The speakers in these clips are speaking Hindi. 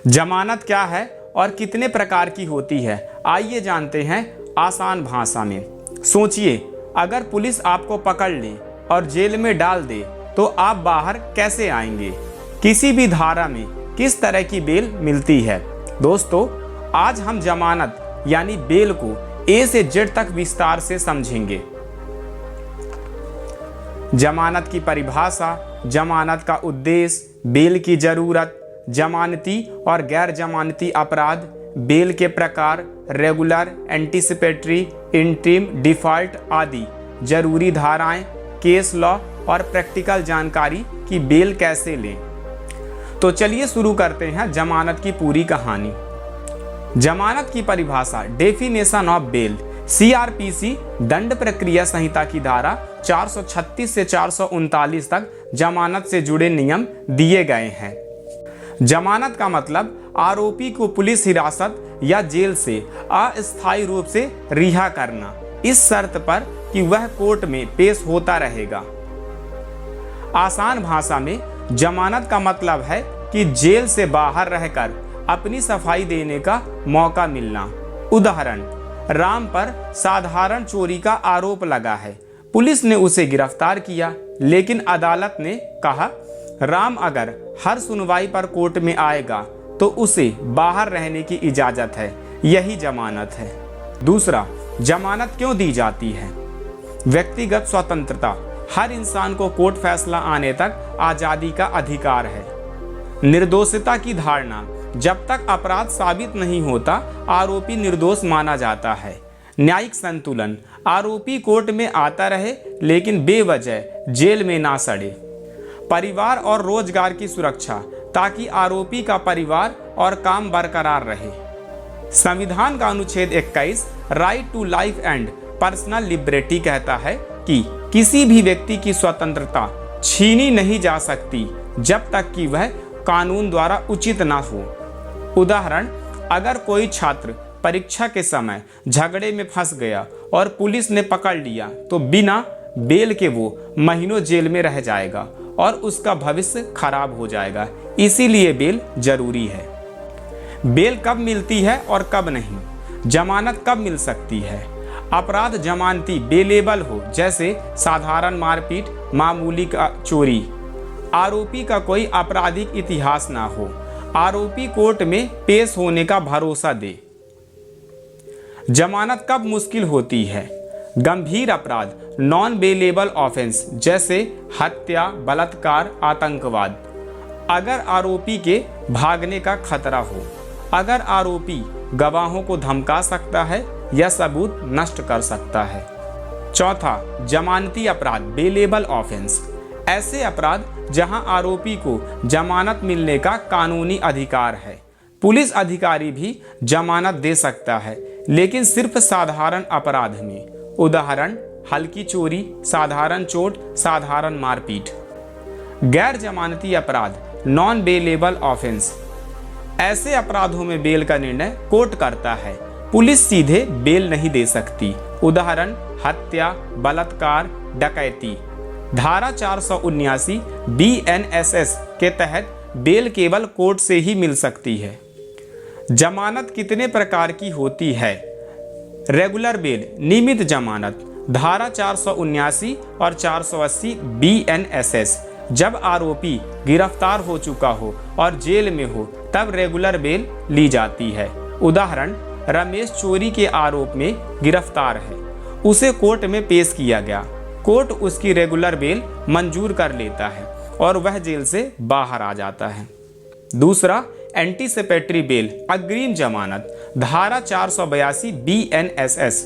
जमानत क्या है और कितने प्रकार की होती है, आइए जानते हैं आसान भाषा में। सोचिए, अगर पुलिस आपको पकड़ ले और जेल में डाल दे तो आप बाहर कैसे आएंगे? किसी भी धारा में किस तरह की बेल मिलती है? दोस्तों, आज हम जमानत यानी बेल को ए से जेड तक विस्तार से समझेंगे। जमानत की परिभाषा, जमानत का उद्देश्य, बेल की जरूरत, जमानती और गैर जमानती अपराध, बेल के प्रकार, रेगुलर, एंटीसिपेटरी, इंट्रीम, डिफॉल्ट आदि, जरूरी धाराएं, केस लॉ और प्रैक्टिकल जानकारी कि बेल कैसे लें। तो चलिए शुरू करते हैं जमानत की पूरी कहानी। जमानत की परिभाषा, डेफिनेशन ऑफ बेल। सीआरपीसी दंड प्रक्रिया संहिता की धारा 436 से 439 तक जमानत से जुड़े नियम दिए गए हैं। जमानत का मतलब आरोपी को पुलिस हिरासत या जेल से अस्थायी रूप से रिहा करना, इस शर्त पर कि वह कोर्ट में पेश होता रहेगा। आसान भाषा में जमानत का मतलब है कि जेल से बाहर रहकर अपनी सफाई देने का मौका मिलना। उदाहरण, राम पर साधारण चोरी का आरोप लगा है। पुलिस ने उसे गिरफ्तार किया, लेकिन अदालत ने कहा राम अगर हर सुनवाई पर कोर्ट में आएगा तो उसे बाहर रहने की इजाजत है। यही जमानत है। दूसरा, जमानत क्यों दी जाती है? व्यक्तिगत स्वतंत्रता, हर इंसान को कोर्ट फैसला आने तक आजादी का अधिकार है। निर्दोषता की धारणा, जब तक अपराध साबित नहीं होता आरोपी निर्दोष माना जाता है। न्यायिक संतुलन, आरोपी कोर्ट में आता रहे लेकिन बेवजह जेल में ना सड़े। परिवार और रोजगार की सुरक्षा, ताकि आरोपी का परिवार और काम बरकरार रहे। संविधान का अनुच्छेद 21 right to life and personal liberty कहता है कि किसी भी व्यक्ति की स्वतंत्रता छीनी नहीं जा सकती जब तक कि वह कानून द्वारा उचित ना हो। उदाहरण, अगर कोई छात्र परीक्षा के समय झगड़े में फंस गया और पुलिस ने पकड़ लिया तो बिना बेल के वो महीनों जेल में रह जाएगा और उसका भविष्य खराब हो जाएगा। इसीलिए बेल जरूरी है। बेल कब मिलती है और कब नहीं? जमानत कब मिल सकती है? अपराध जमानती बेलेबल हो, जैसे साधारण मारपीट, मामूली का चोरी, आरोपी का कोई आपराधिक इतिहास ना हो, आरोपी कोर्ट में पेश होने का भरोसा दे। जमानत कब मुश्किल होती है? गंभीर अपराध, नॉन बेलेबल ऑफेंस, जैसे हत्या, बलात्कार, आतंकवाद। अगर आरोपी के भागने का खतरा हो, अगर आरोपी गवाहों को धमका सकता है या सबूत नष्ट कर सकता है। चौथा, जमानती अपराध बेलेबल ऑफेंस, ऐसे अपराध जहां आरोपी को जमानत मिलने का कानूनी अधिकार है। पुलिस अधिकारी भी जमानत दे सकता है, लेकिन सिर्फ साधारण अपराध में। उदाहरण, हल्की चोरी, साधारण चोट, साधारण मारपीट। गैर जमानती अपराध नॉन बेलेबल ऑफेंस, ऐसे अपराधों में बेल का निर्णय कोर्ट करता है, पुलिस सीधे बेल नहीं दे सकती। उदाहरण, हत्या, बलात्कार, डकैती। धारा 479 BNSS के तहत बेल केवल कोर्ट से ही मिल सकती है। जमानत कितने प्रकार की होती है? रेगुलर बेल, नियमित जमानत, धारा 479 और 480 BNSS। जब आरोपी गिरफ्तार हो चुका हो और जेल में हो तब रेगुलर बेल ली जाती है। उदाहरण, रमेश चोरी के आरोप में गिरफ्तार है, उसे कोर्ट में पेश किया गया, कोर्ट उसकी रेगुलर बेल मंजूर कर लेता है और वह जेल से बाहर आ जाता है। दूसरा, एंटीसिपेटरी बेल, अग्रिम जमानत, धारा 482 BNSS।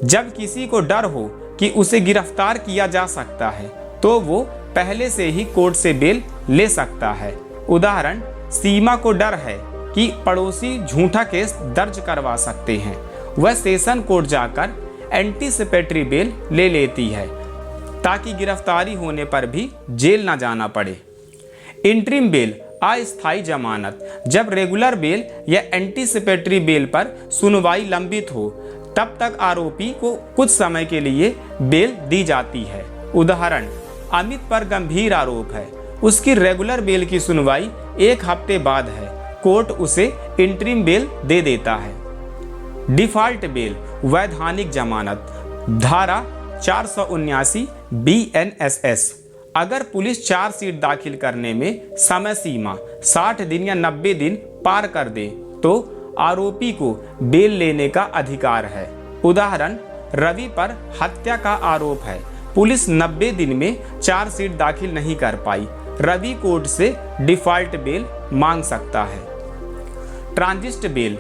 जब किसी को डर हो कि उसे गिरफ्तार किया जा सकता है तो वो पहले से ही कोर्ट से बेल ले सकता है। उदाहरण, सीमा को डर है कि पड़ोसी झूठा केस दर्ज करवा सकते हैं, वह सेशन कोर्ट जाकर एंटीसिपेटरी बेल ले लेती है ताकि गिरफ्तारी होने पर भी जेल न जाना पड़े। इंटरिम बेल, अस्थायी जमानत, जब रेगुलर बेल या एंटीसिपेटरी बेल पर सुनवाई लंबित हो तब तक आरोपी को कुछ समय के लिए बेल दी जाती है। उदाहरण, अमित पर गंभीर आरोप है, उसकी रेगुलर बेल की सुनवाई 1 हफ्ते बाद है, कोर्ट उसे इंटरिम बेल दे देता है। डिफॉल्ट बेल, वैधानिक जमानत, धारा 479 BNSS। अगर पुलिस चार्जशीट दाखिल करने में समय सीमा 60 दिन या 90 दिन पार कर दे तो आरोपी को बेल लेने का अधिकार है। उदाहरण, रवि पर हत्या का आरोप है। पुलिस 90 दिन में चार्जशीट दाखिल नहीं कर पाई। रवि कोर्ट से डिफॉल्ट बेल मांग सकता है। ट्रांजिट बेल,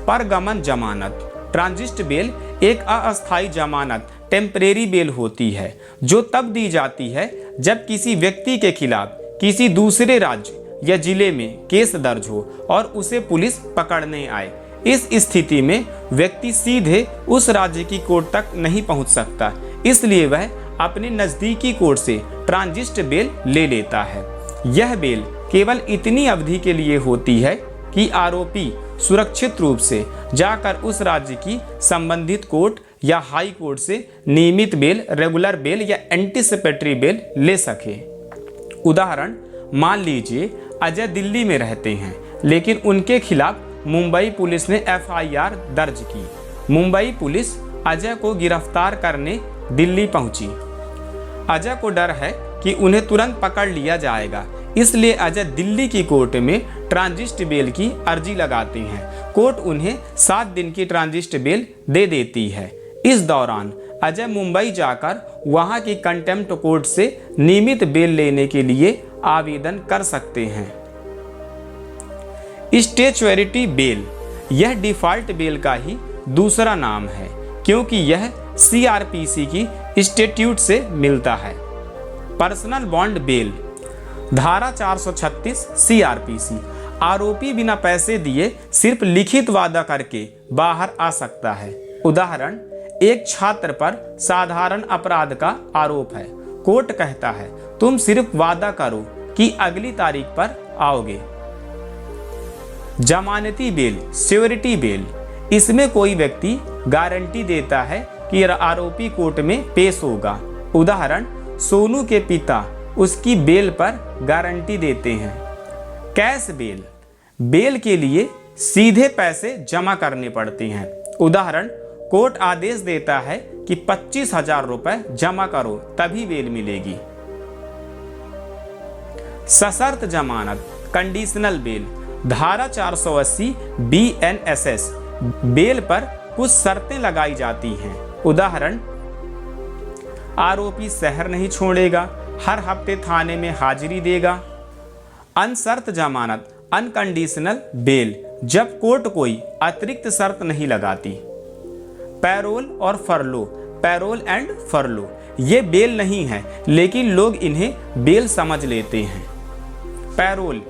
परगमन जमानत। ट्रांजिट बेल एक अस्थायी जमानत, टेम्परेरी बेल होती है जो तब दी जाती है जब किसी व्यक्ति के खिलाफ किसी दूसरे राज्य या जिले में केस दर्ज हो और उसे पुलिस पकड़ने आए। इस स्थिति में व्यक्ति सीधे उस राज्य की कोर्ट तक नहीं पहुंच सकता, इसलिए वह अपने नज़दीकी कोर्ट से ट्रांजिट बेल ले लेता है। यह बेल केवल इतनी अवधि के लिए होती है कि आरोपी सुरक्षित रूप से जाकर उस राज्य की संबंधित कोर्ट या हाई कोर्ट से नियमित बेल, रेगुलर बेल या एंटीसिपेटरी बेल ले सके। उदाहरण, मान लीजिए अजय दिल्ली में रहते हैं लेकिन उनके खिलाफ मुंबई पुलिस ने FIR दर्ज की। मुंबई पुलिस अजय को गिरफ्तार करने दिल्ली पहुंची। अजय को डर है कि उन्हें तुरंत पकड़ लिया जाएगा, इसलिए अजय दिल्ली की कोर्ट में ट्रांजिट बेल की अर्जी लगाते हैं। कोर्ट उन्हें 7 दिन की ट्रांजिट बेल दे देती है। इस दौरान अजय मुंबई जाकर वहां की कंटेम्प्ट कोर्ट से नियमित बेल लेने के लिए आवेदन कर सकते हैं। स्टैच्यूटरी बेल, यह डिफॉल्ट बेल का ही दूसरा नाम है क्योंकि यह CRPC की स्टैट्यूट से मिलता है। पर्सनल बॉन्ड बेल, धारा 436 CRPC। आरोपी बिना पैसे दिए सिर्फ लिखित वादा करके बाहर आ सकता है। उदाहरण, एक छात्र पर साधारण अपराध का आरोप है। कोर्ट कहता है तुम सिर्फ वादा करो कि अगली तारीख पर आओगे। जमानती बेल, श्योरिटी बेल। इसमें कोई व्यक्ति गारंटी देता है कि आरोपी कोर्ट में पेश होगा। उदाहरण, सोनू के पिता उसकी बेल पर गारंटी देते हैं। कैश बेल, बेल के लिए सीधे पैसे जमा करने पड़ते हैं। उदाहरण, कोर्ट आदेश देता है कि 25,000 रुपए जमा करो तभी बेल मिलेगी। सशर्त जमानत, कंडीशनल बेल, धारा 480 BNSS। बेल पर कुछ शर्तें लगाई जाती हैं। उदाहरण, आरोपी शहर नहीं छोड़ेगा, हर हफ्ते थाने में हाजिरी देगा। अनशर्त जमानत, अनकंडीशनल बेल, जब कोर्ट कोई अतिरिक्त शर्त नहीं लगाती। पैरोल और फरलो, पैरोल एंड फरलो, ये बेल नहीं है लेकिन लोग इन्हें बेल समझ लेते हैं। पैरोल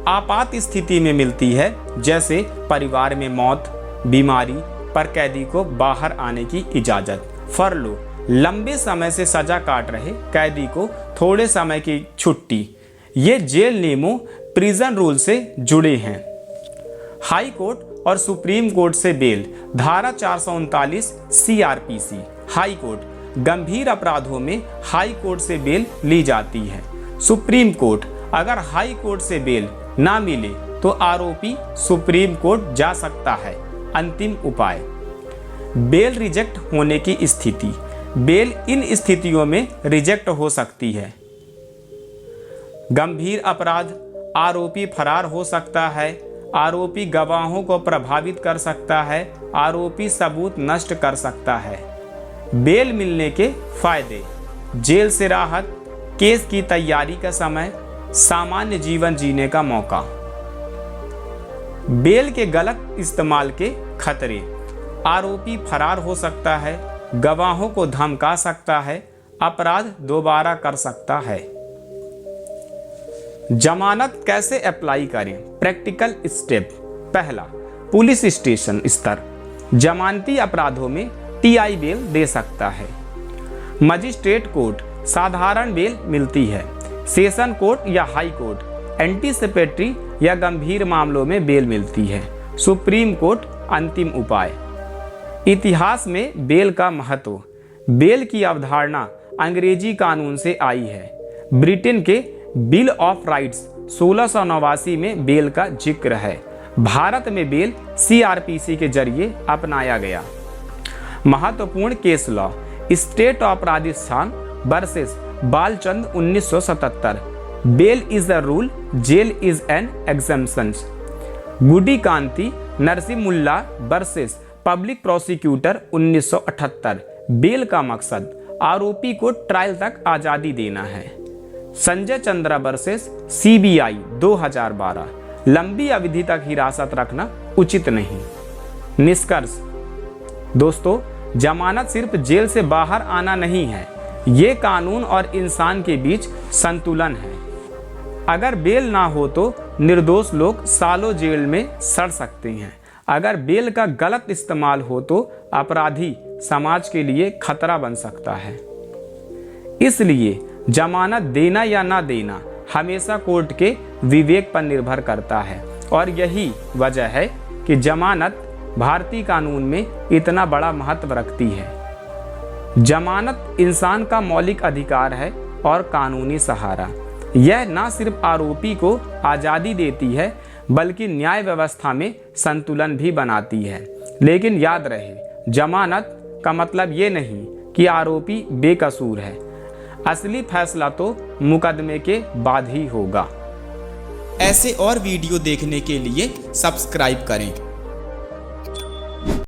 आपात स्थिति में मिलती है, जैसे परिवार में मौत, बीमारी पर कैदी को बाहर आने की इजाज़त। फरलो, लंबे समय से सजा काट रहे कैदी को थोड़े समय की छुट्टी। ये जेल नियमों, प्रिजन रूल से जुड़े हैं। हाई कोर्ट और सुप्रीम कोर्ट से बेल, धारा 439 CRPC। हाई कोर्ट, गंभीर अपराधों में हाई कोर्ट से बेल ली जाती है। सुप्रीम कोर्ट, अगर हाई कोर्ट से बेल ना मिले तो आरोपी सुप्रीम कोर्ट जा सकता है। अंतिम उपाय, बेल रिजेक्ट होने की स्थिति। बेल इन स्थितियों में रिजेक्ट हो सकती है। गंभीर अपराध, आरोपी फरार हो सकता है, आरोपी गवाहों को प्रभावित कर सकता है, आरोपी सबूत नष्ट कर सकता है। बेल मिलने के फायदे, जेल से राहत, केस की तैयारी का समय, सामान्य जीवन जीने का मौका। बेल के गलत इस्तेमाल के खतरे, आरोपी फरार हो सकता है, गवाहों को धमका सकता है, अपराध दोबारा कर सकता है। जमानत कैसे अप्लाई करें? Practical step. पहला, पुलिस स्टेशन स्तर जमानती अपराधों में TI बेल दे सकता है। मजिस्ट्रेट कोर्ट साधारण बेल मिलती है। सेशन कोर्ट या हाई कोर्ट एंटीसिपेटरी या गंभीर मामलों में बेल मिलती है। सुप्रीम कोर्ट अंतिम उपाय। इतिहास में बेल का महत्व। बेल की अवधारणा अंग्रेजी कानून से आई है। ब्रिटेन के बिल ऑफ राइट्स 1689 में बेल का जिक्र है। भारत में बेल CRPC के जरिए अपनाया गया। महत्वपूर्ण case law, state of Rajasthan versus Balchand 1977, bail is a rule, jail is an exemption. Gudi Kanti Narasimhulu versus public prosecutor 1978, bail का मकसद आरोपी को ट्रायल तक आज़ादी देना है। संजय चंद्रा वर्सेस CBI 2012, लंबी अवधि तक हिरासत रखना उचित नहीं। निष्कर्ष दोस्तों, जमानत सिर्फ जेल से बाहर आना नहीं है, ये कानून और इंसान के बीच संतुलन है। अगर बेल ना हो तो निर्दोष लोग सालों जेल में सड़ सकते हैं। अगर बेल का गलत इस्तेमाल हो तो अपराधी समाज के लिए खतरा बन सकता है। इसलिए जमानत देना या ना देना हमेशा कोर्ट के विवेक पर निर्भर करता है और यही वजह है कि जमानत भारतीय कानून में इतना बड़ा महत्व रखती है। जमानत इंसान का मौलिक अधिकार है और कानूनी सहारा। यह न सिर्फ आरोपी को आज़ादी देती है बल्कि न्याय व्यवस्था में संतुलन भी बनाती है। लेकिन याद रहे, जमानत का मतलब ये नहीं कि आरोपी बेकसूर है। असली फैसला तो मुकदमे के बाद ही होगा। ऐसे और वीडियो देखने के लिए सब्सक्राइब करें।